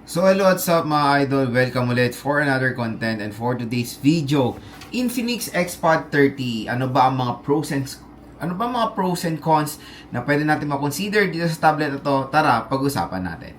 So hello, what's up mga idol? Welcome ulit for another content and for today's video, Infinix Xpod 30. Ano ba ang mga pros and cons na pwede natin ma-consider dito sa tablet na to? Tara, pag-usapan natin.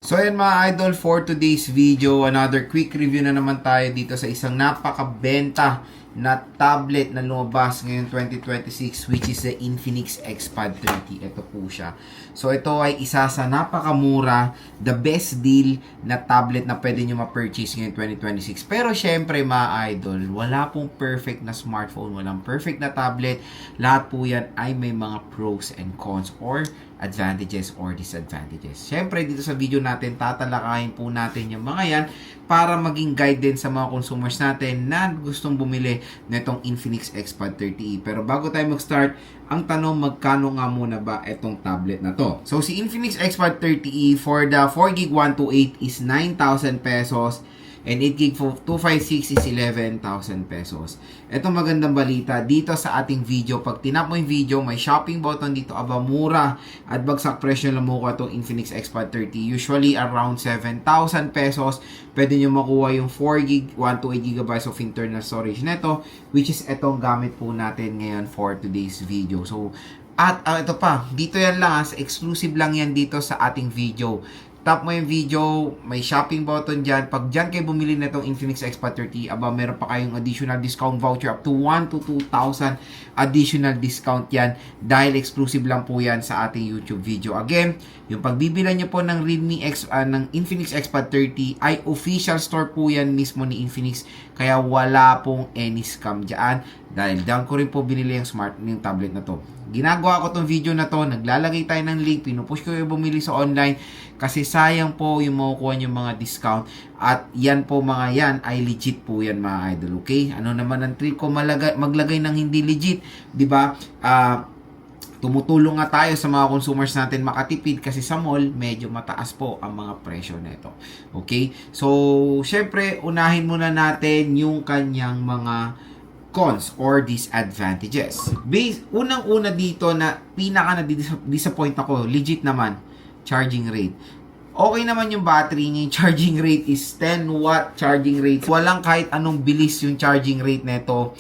So ayan mga idol, for today's video, another quick review na naman tayo dito sa isang napakabenta na tablet na lumabas ngayon 2026, which is the Infinix Xpod 30. Ito po siya. So ito ay isa sa napakamura, the best deal na tablet na pwede nyo ma-purchase ngayon 2026. Pero syempre mga idol, wala pong perfect na smartphone, walang perfect na tablet. Lahat po yan ay may mga pros and cons or advantages or disadvantages. Siyempre, dito sa video natin, tatalakayin po natin yung mga yan para maging guide din sa mga consumers natin na gustong bumili nitong Infinix Xpod 30e. Pero bago tayo mag-start, ang tanong, magkano nga muna ba itong tablet na to? So, si Infinix Xpod 30e for the 4GB 128 is 9,000 pesos. And 8GB 256 is 11,000 pesos. Ito magandang balita dito sa ating video. Pag tinap mo yung video, may shopping button dito. Aba, mura at bagsak presyo lang mo ko itong Infinix Xpod 30. Usually around 7,000 pesos. Pwede nyo makuha yung 4GB 128GB of internal storage neto, which is itong gamit po natin ngayon for today's video. So, at ito pa, dito yan lang, exclusive lang yan dito sa ating video. Tap mo yung video, may shopping button dyan. Pag dyan kayo bumili na itong Infinix Xpod 30, aba, meron pa kayong additional discount voucher up to 1 to 2,000 additional discount yan dahil exclusive lang po yan sa ating YouTube video. Again, yung pagbibilan nyo po ng Realme ng Infinix Xpod 30 ay official store po yan mismo ni Infinix, kaya wala pong any scam dyan dahil dyan ko rin po binili yung tablet na to. Ginagawa ko tong video na to, naglalagay tayo ng link, pinupush ko yung bumili sa online kasi sayang po yung makukuha yung mga discount at yan po mga yan ay legit po yan mga idol, okay? Ano naman ang trick ko maglagay ng hindi legit, di ba? Tumutulong nga tayo sa mga consumers natin makatipid kasi sa mall medyo mataas po ang mga presyo nito. Okay? So, syempre unahin muna natin yung kanyang mga cons or disadvantages. Unang-una dito na pinaka na-disappoint ako, legit naman, charging rate. Okay naman yung battery niya, yung charging rate is 10 watt charging rate. Walang kahit anong bilis yung charging rate nito.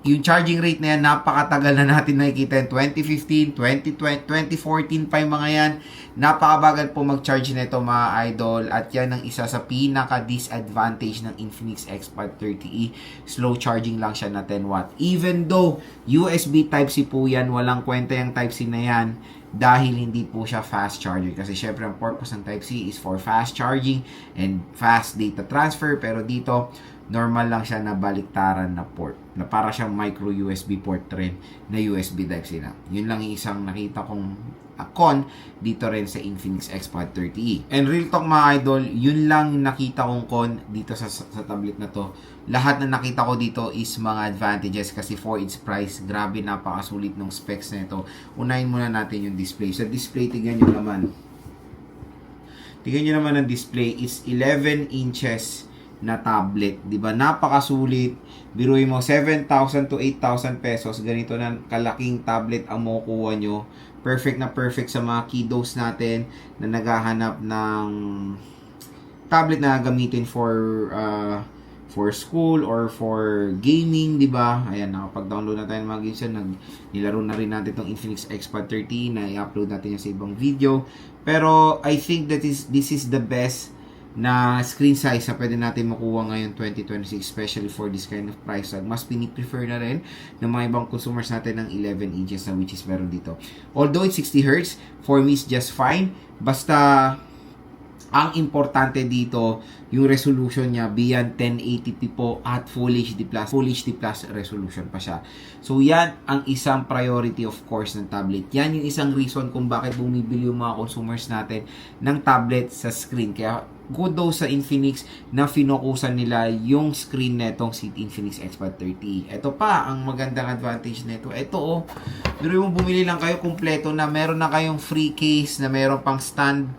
Yung charging rate na yan, napakatagal na natin nakikita yan. 2015, 2020, 2014 pa yung mga yan. Napakabagal po mag-charge nito mga idol. At yan ang isa sa pinaka-disadvantage ng Infinix Xpod 30e. Slow charging lang siya na 10 watt. Even though USB Type-C po yan, walang kwenta yung Type-C na yan dahil hindi po siya fast charger. Kasi syempre ang purpose ng Type-C is for fast charging and fast data transfer. Pero dito, normal lang siya na baliktaran na port. Na para siyang micro USB port rin na USB Type-C na. Yun lang yung isang nakita kong con dito rin sa Infinix Xpod 30e. And real talk mga idol, yun lang yung nakita kong con dito sa tablet na to. Lahat na nakita ko dito is mga advantages kasi for its price, grabe napakasulit ng specs na ito. Unahin muna natin yung display. Sa display, tignan nyo naman. Tignan nyo naman ang display is 11 inches na tablet, 'di ba? Napakasulit. Biruin mo 7,000 to 8,000 pesos, ganito na kalaking tablet ang makukuha nyo. Perfect na perfect sa mga kiddos natin na naghahanap ng tablet na gamitin for school or for gaming, 'di ba? Ayan, nakapag-download na tayo ng mga games yan. Nilaro na rin natin itong Infinix Xpod 30 na i-upload natin yan sa ibang video. Pero I think that this is the best na screen size na pwede natin makuha ngayon 2026, especially for this kind of price tag. Mas piniprefer na rin ng mga ibang consumers natin ng 11 inches na which is meron dito. Although it's 60Hz, for me it's just fine. Basta ang importante dito, yung resolution niya beyond 1080p po at Full HD Plus resolution pa siya. So yan ang isang priority of course ng tablet. Yan yung isang reason kung bakit bumibili yung mga consumers natin ng tablet sa screen. Kaya kudos sa Infinix na finokusan nila yung screen netong si Infinix Xpod 30. Ito pa ang magandang advantage nito. Ito pero yung bumili lang kayo kumpleto na meron na kayong free case na meron pang stand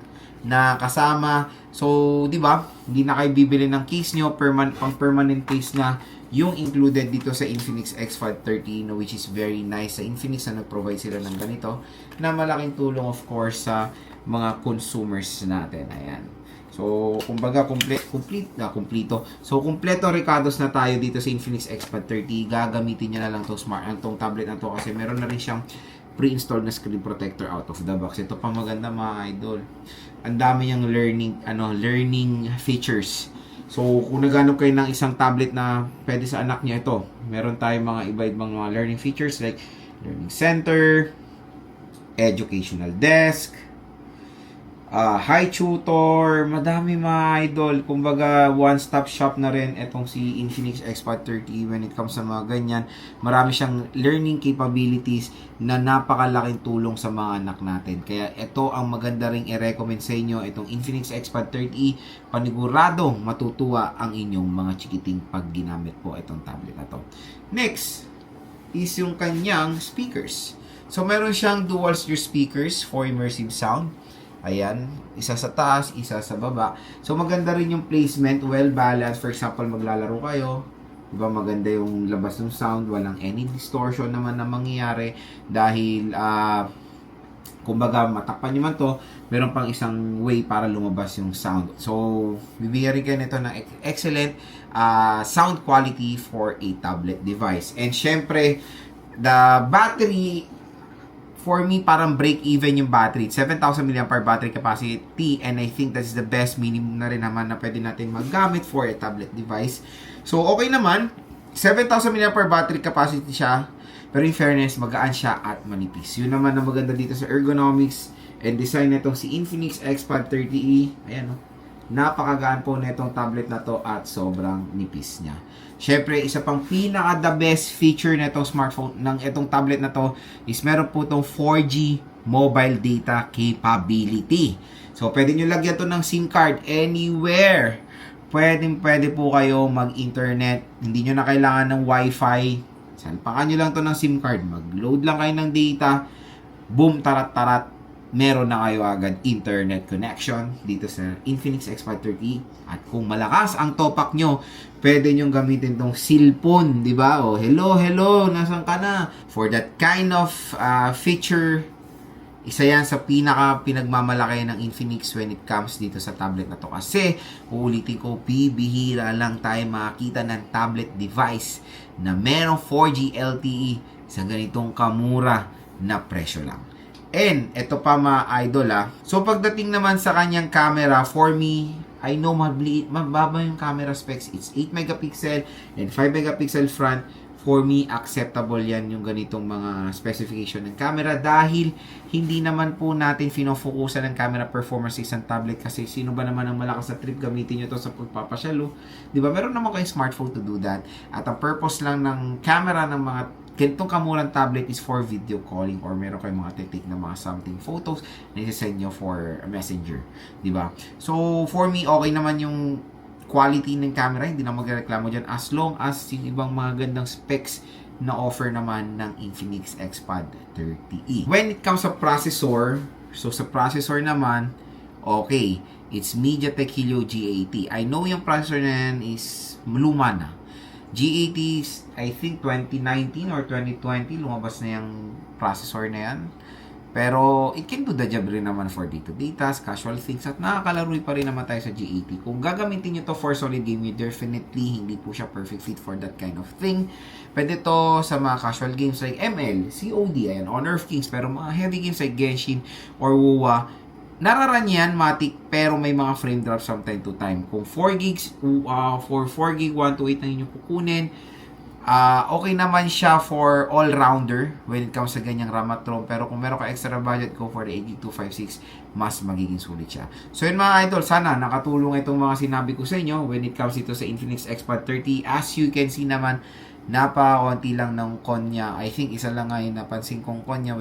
na kasama. So, di ba? Hindi na kayo bibili ng case nyo, pang permanent case na yung included dito sa Infinix X5 30, no, which is very nice sa Infinix na nag-provide sila ng ganito na malaking tulong of course sa mga consumers natin. Ayan. So, kumbaga, kumpleto. So, kumpleto recados na tayo dito sa Infinix X5 30. Gagamitin nyo na lang tong tablet na to kasi meron na rin siyang pre-installed na screen protector out of the box. Ito pa maganda mga idol. Ang dami niyang learning features. So, kung naghanap kayo ng isang tablet na pwede sa anak niya, ito. Meron tayong mga iba-ibang mga learning features like learning center, educational desk, hi tutor, madami mga idol. Kumbaga, one-stop shop na rin itong si Infinix X5 30 when it comes sa mga ganyan. Marami siyang learning capabilities na napakalaking tulong sa mga anak natin. Kaya ito ang maganda ring i-recommend sa inyo, itong Infinix X5 30. Paniguradong matutuwa ang inyong mga chikiting pag ginamit po itong tablet na to. Next is yung kanyang speakers. So, meron siyang dual steer speakers for immersive sound. Ayan, isa sa taas, isa sa baba. So, maganda rin yung placement, well balanced. For example, maglalaro kayo, diba, maganda yung labas ng sound, walang any distortion naman na mangyayari dahil, kumbaga, matakpan nyo man to, meron pang isang way para lumabas yung sound. So, bibigyan rin kayo nito ng excellent sound quality for a tablet device. And syempre, the battery, for me, parang break-even yung battery. 7,000 mAh battery capacity, and I think that's the best minimum na rin naman na pwede natin maggamit for a tablet device. So, okay naman. 7,000 mAh battery capacity siya, pero in fairness, magaan siya at manipis. Yun naman na maganda dito sa ergonomics and design nitong si Infinix X5 30e. Ayan, no? Napakagaan po netong tablet na to at sobrang nipis niya. Syempre, isa pang pinaka the best feature netong smartphone ng itong tablet na to is meron po itong 4G mobile data capability. So, pwede nyo lagyan to ng SIM card anywhere. Pwede po kayo mag-internet. Hindi nyo na kailangan ng Wi-Fi. Salpakan nyo lang to ng SIM card. Mag-load lang kayo ng data. Boom, tarat-tarat. Meron na kayo agad internet connection dito sa Infinix X5 30. At kung malakas ang topak nyo, pwede nyo gamitin tong cellphone, di ba? O, hello, nasan ka na? For that kind of feature, isa yan sa pinagmamalaki ng Infinix when it comes dito sa tablet na to. Kasi, uulitin ko, bibihira lang tayo makakita ng tablet device na merong 4G LTE sa ganitong kamura na presyo lang. And, ito pa mga idol So, pagdating naman sa kanyang camera, for me, I know mababa yung camera specs. It's 8 megapixel and 5 megapixel front. For me, acceptable yan yung ganitong mga specification ng camera dahil hindi naman po natin finofocusan ng camera performance sa isang tablet kasi sino ba naman ang malakas na trip gamitin nyo to sa pagpapasyalo. Diba? Meron naman kayong smartphone to do that. At ang purpose lang ng camera ng mga ganitong kamurang tablet is for video calling or meron kayong mga take na mga something photos na isa-send nyo for a messenger. Diba? So, for me, okay naman yung quality ng camera. Hindi na magreklamo dyan as long as yung ibang mga gandang specs na offer naman ng Infinix Xpad 30e. When it comes sa processor, so sa processor naman, okay, it's MediaTek Helio G80. I know yung processor na yan is luma na. G80 is, I think, 2019 or 2020, lumabas na yung processor na yan. Pero, it can do the job rin naman for day-to-day tasks, casual things, at nakakalaroy pa rin naman tayo sa G80. Kung gagamitin nyo to for solid gaming, definitely, hindi po siya perfect fit for that kind of thing. Pwede to sa mga casual games like ML, COD, ayan, Honor of Kings, pero mga heavy games like Genshin or WoWa, nararan yan, matik, pero may mga frame drops from time to time. Kung 4 gigs, for 4 gig, 128 na inyong kukunin, okay naman siya for all-rounder when it comes sa ganyang RAM at ROM. Pero kung meron ka extra budget, go for the 8GB256, mas magiging sulit siya. So yun mga idol, sana nakatulong itong mga sinabi ko sa inyo when it comes dito sa Infinix Xpad 30. As you can see naman, napakaunti lang ng con niya. I think isa lang nga yung napansin kong con niya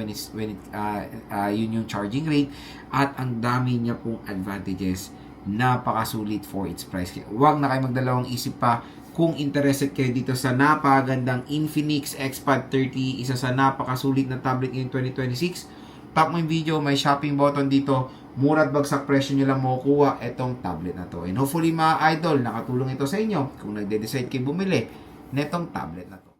yun yung charging rate. At ang dami niya pong advantages. Napakasulit for its price. Huwag na kayo magdalawang isip pa kung interested kayo dito sa napakagandang Infinix Xpad 30. Isa sa napakasulit na tablet ngayong 2026. Tap mo yung video, may shopping button dito. mura at bagsak presyo nyo lang makukuha itong tablet na to. And hopefully mga idol, nakatulong ito sa inyo kung nagde-decide kayo bumili netong tablet na to.